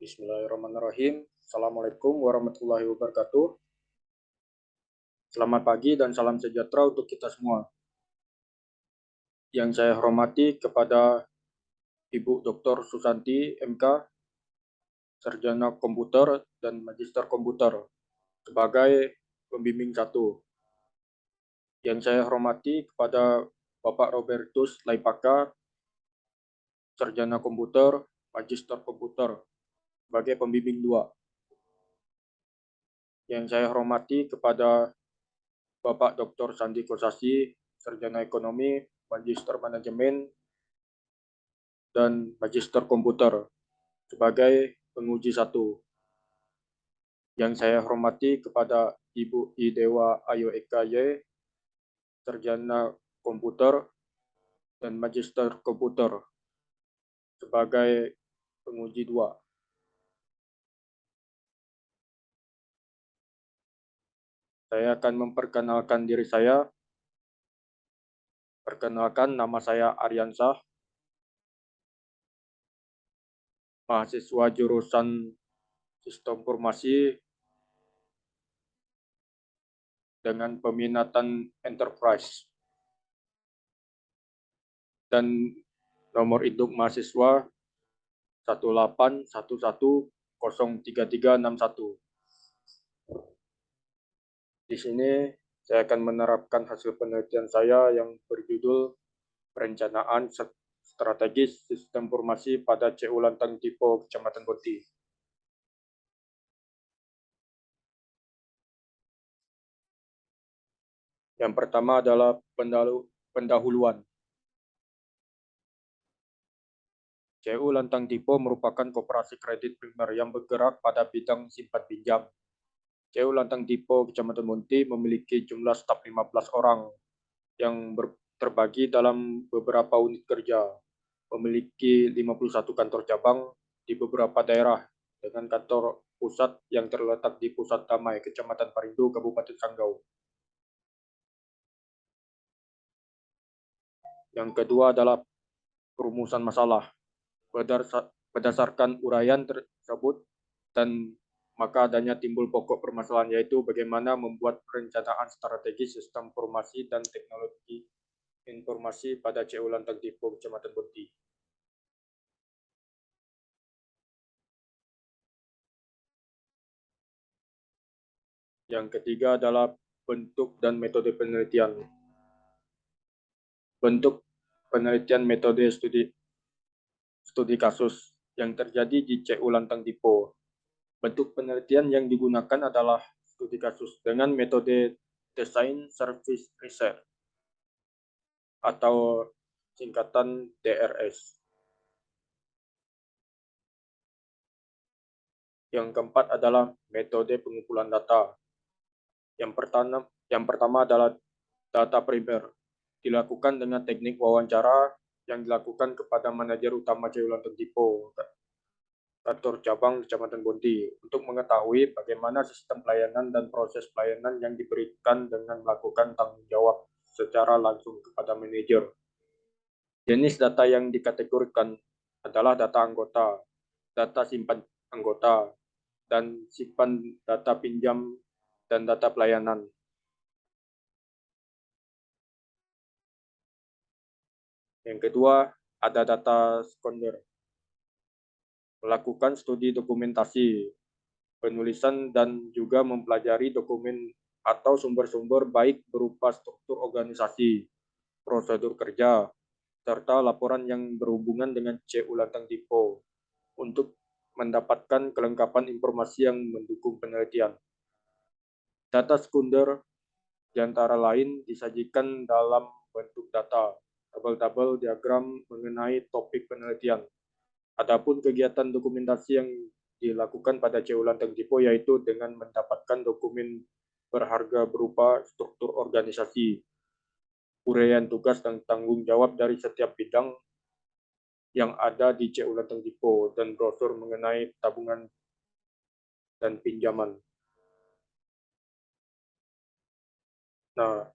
Bismillahirrahmanirrahim. Assalamualaikum warahmatullahi wabarakatuh. Selamat pagi dan salam sejahtera untuk kita semua. Yang saya hormati kepada Ibu Dr. Susanti MK, Sarjana Komputer dan Magister Komputer sebagai pembimbing 1. Yang saya hormati kepada Bapak Robertus Laipaka, Sarjana Komputer, Magister Komputer sebagai pembimbing 2. Yang saya hormati kepada Bapak Dr. Sandi Kosasi, Sarjana Ekonomi, Magister Manajemen, dan Magister Komputer sebagai penguji 1. Yang saya hormati kepada Ibu Idewa Ayu Eka Y, Sarjana Komputer dan Magister Komputer sebagai penguji 2. Saya akan memperkenalkan diri saya. Perkenalkan, nama saya Aryansah, mahasiswa jurusan Sistem Informasi dengan peminatan Enterprise. Dan nomor induk mahasiswa 181103361. Di sini saya akan menerapkan hasil penelitian saya yang berjudul Perencanaan Strategis Sistem Informasi pada CU Lantang Tipo Kecamatan Bonti. Yang pertama adalah pendahuluan. CU Lantang Tipo merupakan koperasi kredit primer yang bergerak pada bidang simpan pinjam. CU Lantang Tipo Kecamatan Bonti memiliki jumlah staf 15 orang yang terbagi dalam beberapa unit kerja, memiliki 51 kantor cabang di beberapa daerah dengan kantor pusat yang terletak di Pusat Damai, Kecamatan Parindu, Kabupaten Sanggau. Yang kedua adalah perumusan masalah. Berdasarkan uraian tersebut dan maka adanya timbul pokok permasalahan, yaitu bagaimana membuat perencanaan strategi sistem informasi dan teknologi informasi pada CU Lantang Tipo Kecamatan Bonti. Yang ketiga adalah bentuk dan metode penelitian. Bentuk penelitian metode studi kasus yang terjadi di CU Lantang Tipo. Bentuk penelitian yang digunakan adalah studi kasus dengan metode Design Service Research atau singkatan DRS. Yang keempat adalah metode pengumpulan data. Yang pertama adalah data primer, dilakukan dengan teknik wawancara yang dilakukan kepada manajer utama CU Lantang Tipo, kantor cabang Kecamatan Bonti, untuk mengetahui bagaimana sistem pelayanan dan proses pelayanan yang diberikan dengan melakukan tanggung jawab secara langsung kepada manajer. Jenis data yang dikategorikan adalah data anggota, data simpan anggota, dan simpan data pinjam dan data pelayanan. Yang kedua, ada data sekunder. Melakukan studi dokumentasi, penulisan, dan juga mempelajari dokumen atau sumber-sumber baik berupa struktur organisasi, prosedur kerja, serta laporan yang berhubungan dengan CU Lantang Tipo untuk mendapatkan kelengkapan informasi yang mendukung penelitian. Data sekunder diantara lain disajikan dalam bentuk data, tabel-tabel diagram mengenai topik penelitian. Adapun kegiatan dokumentasi yang dilakukan pada CU Lantang Tipo yaitu dengan mendapatkan dokumen berharga berupa struktur organisasi, uraian tugas dan tanggung jawab dari setiap bidang yang ada di CU Lantang Tipo, dan brosur mengenai tabungan dan pinjaman. Nah,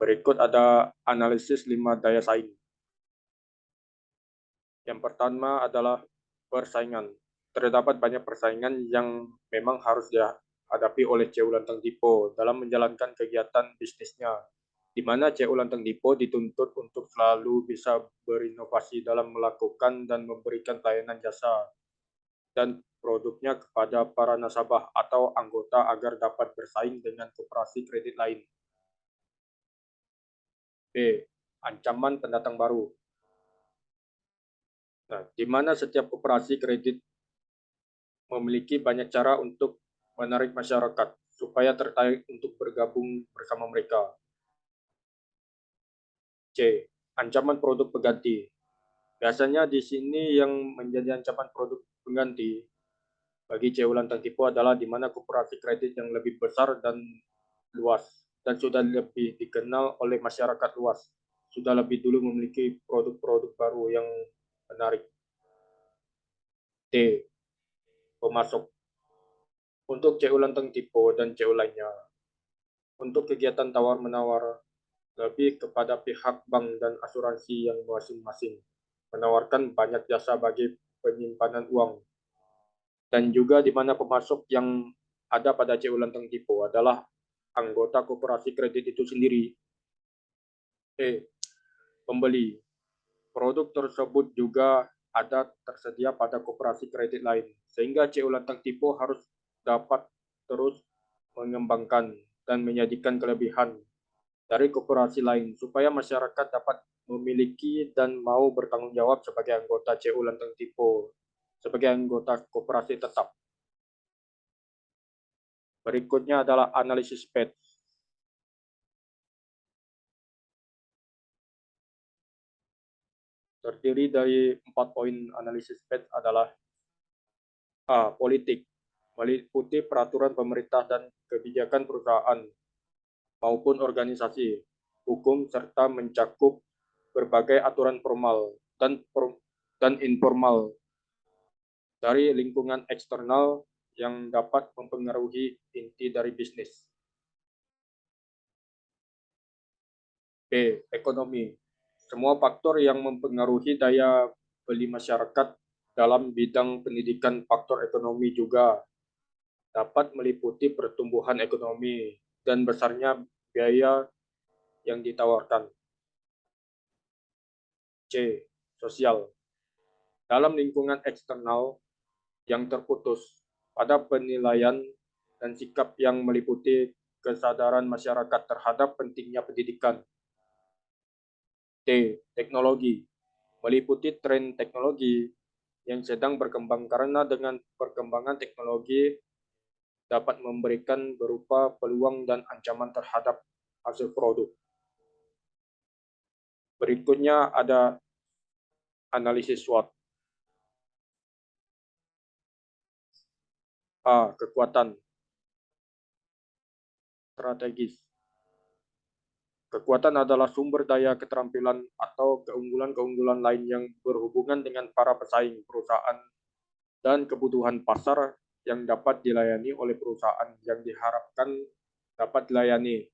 berikut ada analisis 5 daya saing. Yang pertama adalah persaingan. Terdapat banyak persaingan yang memang harus dihadapi oleh CU Lantang Dipo dalam menjalankan kegiatan bisnisnya, di mana CU Lantang Dipo dituntut untuk selalu bisa berinovasi dalam melakukan dan memberikan layanan jasa dan produknya kepada para nasabah atau anggota agar dapat bersaing dengan koperasi kredit lain. B. Ancaman pendatang baru. Nah, di mana setiap koperasi kredit memiliki banyak cara untuk menarik masyarakat supaya tertarik untuk bergabung bersama mereka. C. Ancaman produk pengganti. Biasanya di sini yang menjadi ancaman produk pengganti bagi CU Lantang Tipu adalah di mana koperasi kredit yang lebih besar dan luas dan sudah lebih dikenal oleh masyarakat luas, sudah lebih dulu memiliki produk-produk baru yang menarik. D. Pemasok. Untuk CU Lantang Tipu dan CU lainnya, untuk kegiatan tawar-menawar lebih kepada pihak bank dan asuransi yang masing-masing menawarkan banyak jasa bagi penyimpanan uang, dan juga di mana pemasok yang ada pada CU Lantang Tipu adalah anggota koperasi kredit itu sendiri. Pembeli. Produk tersebut juga ada tersedia pada koperasi kredit lain, sehingga CU Lantang Tipu harus dapat terus mengembangkan dan menyajikan kelebihan dari koperasi lain supaya masyarakat dapat memiliki dan mau bertanggung jawab sebagai anggota CU Lantang Tipu, sebagai anggota koperasi tetap. Berikutnya adalah analisis PET. Terdiri dari 4 poin analisis PET adalah A. Politik, meliputi peraturan pemerintah dan kebijakan perusahaan maupun organisasi, hukum, serta mencakup berbagai aturan formal dan informal dari lingkungan eksternal yang dapat mempengaruhi inti dari bisnis. B. Ekonomi. Semua faktor yang mempengaruhi daya beli masyarakat dalam bidang pendidikan. Faktor ekonomi juga dapat meliputi pertumbuhan ekonomi dan besarnya biaya yang ditawarkan. C. Sosial. Dalam lingkungan eksternal yang terputus pada penilaian dan sikap yang meliputi kesadaran masyarakat terhadap pentingnya pendidikan. D. Teknologi. Meliputi tren teknologi yang sedang berkembang karena dengan perkembangan teknologi dapat memberikan berupa peluang dan ancaman terhadap hasil produk. Berikutnya ada analisis SWOT. A. Kekuatan strategis. Kekuatan adalah sumber daya, keterampilan, atau keunggulan-keunggulan lain yang berhubungan dengan para pesaing perusahaan dan kebutuhan pasar yang dapat dilayani oleh perusahaan yang diharapkan dapat dilayani.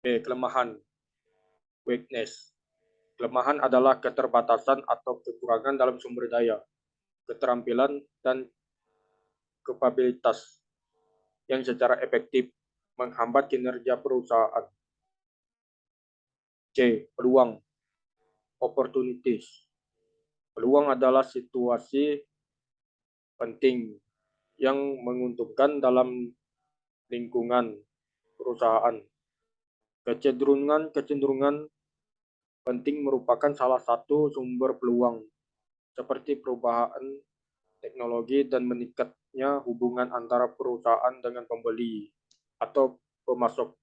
B. Kelemahan, weakness. Kelemahan adalah keterbatasan atau kekurangan dalam sumber daya, keterampilan, dan kapabilitas yang secara efektif menghambat kinerja perusahaan. C. Peluang, opportunities. Peluang adalah situasi penting yang menguntungkan dalam lingkungan perusahaan. Kecenderungan penting merupakan salah satu sumber peluang, seperti perubahan teknologi dan meningkatnya hubungan antara perusahaan dengan pembeli atau pemasok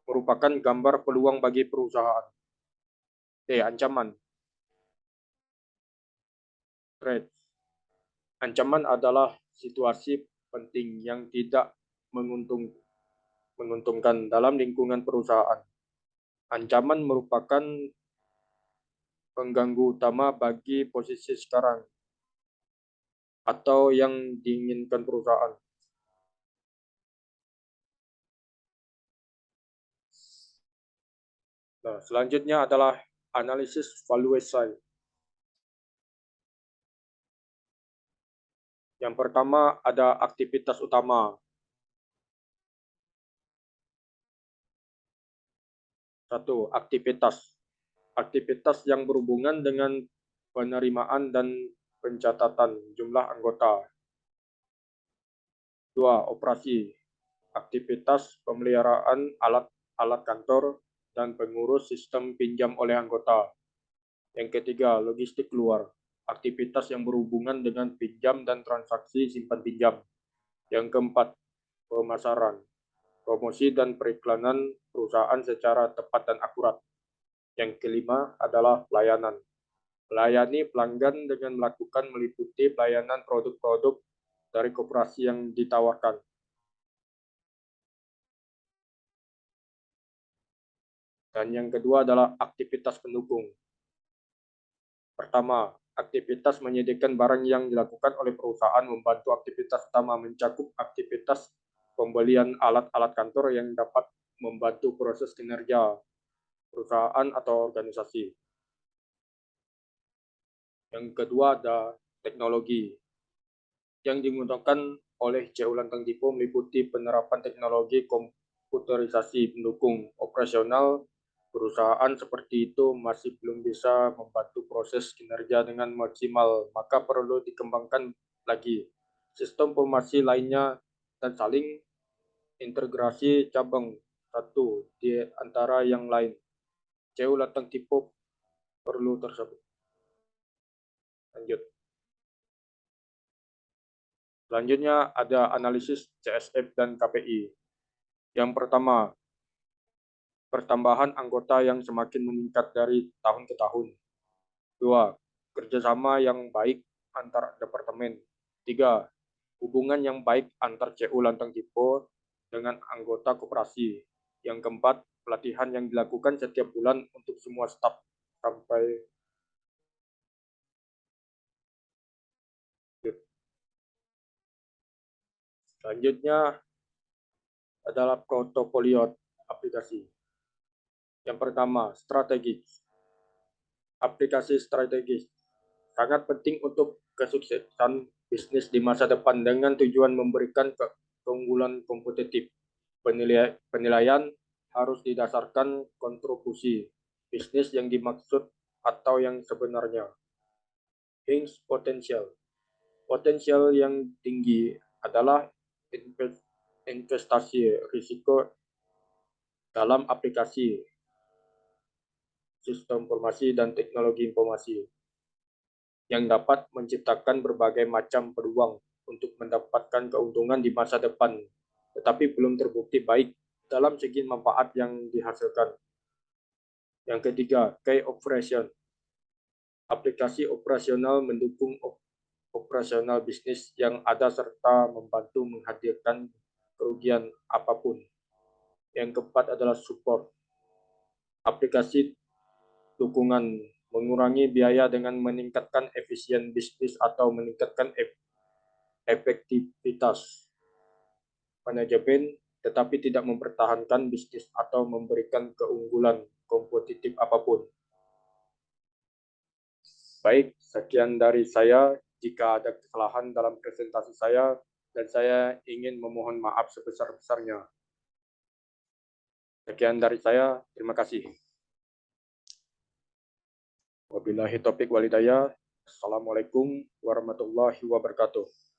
merupakan gambar peluang bagi perusahaan. Ancaman. Threat. Ancaman adalah situasi penting yang tidak menguntungkan dalam lingkungan perusahaan. Ancaman merupakan pengganggu utama bagi posisi sekarang atau yang diinginkan perusahaan. Nah, selanjutnya adalah analisis valuation. Yang pertama ada aktivitas utama. 1. Aktivitas. Aktivitas yang berhubungan dengan penerimaan dan pencatatan jumlah anggota. 2. Operasi. Aktivitas pemeliharaan alat-alat kantor dan pengurus sistem pinjam oleh anggota. Yang ketiga, logistik keluar. Aktivitas yang berhubungan dengan pinjam dan transaksi simpan pinjam. Yang keempat, pemasaran. Promosi dan periklanan perusahaan secara tepat dan akurat. Yang kelima adalah pelayanan. Melayani pelanggan dengan meliputi pelayanan produk-produk dari koperasi yang ditawarkan. Dan yang kedua adalah aktivitas pendukung. Pertama, aktivitas menyediakan barang yang dilakukan oleh perusahaan membantu aktivitas utama mencakup aktivitas pembelian alat-alat kantor yang dapat membantu proses kinerja perusahaan atau organisasi. Yang kedua ada teknologi. Yang digunakan oleh CU Lantang Tipo meliputi penerapan teknologi komputerisasi pendukung operasional perusahaan seperti itu masih belum bisa membantu proses kinerja dengan maksimal, maka perlu dikembangkan lagi sistem informasi lainnya dan saling integrasi cabang satu di antara yang lain. CU Lantang Tipo perlu tersebut. Lanjut. Selanjutnya ada analisis CSF dan KPI. Yang pertama, pertambahan anggota yang semakin meningkat dari tahun ke tahun. 2. Kerjasama yang baik antar departemen. 3. Hubungan yang baik antar CU Lantang Tipo dengan anggota koperasi. Yang keempat, pelatihan yang dilakukan setiap bulan untuk semua staf sampai. Selanjutnya adalah portofolio aplikasi. Yang pertama, strategis. Aplikasi strategis sangat penting untuk kesuksesan bisnis di masa depan dengan tujuan memberikan keunggulan kompetitif. Penilaian harus didasarkan kontribusi bisnis yang dimaksud atau yang sebenarnya. Hingga potensial. Potensial yang tinggi adalah investasi risiko dalam aplikasi sistem informasi dan teknologi informasi yang dapat menciptakan berbagai macam peluang untuk mendapatkan keuntungan di masa depan, tetapi belum terbukti baik dalam segi manfaat yang dihasilkan. Yang ketiga, key operation. Aplikasi operasional mendukung operasional bisnis yang ada serta membantu menghadirkan kerugian apapun. Yang keempat adalah support. Aplikasi dukungan mengurangi biaya dengan meningkatkan efisien bisnis atau meningkatkan efektivitas manajemen, tetapi tidak mempertahankan bisnis atau memberikan keunggulan kompetitif apapun. Baik, sekian dari saya. Jika ada kesalahan dalam presentasi saya, dan saya ingin memohon maaf sebesar-besarnya. Sekian dari saya. Terima kasih. Wabillahi taufiq walhidayah. Assalamualaikum warahmatullahi wabarakatuh.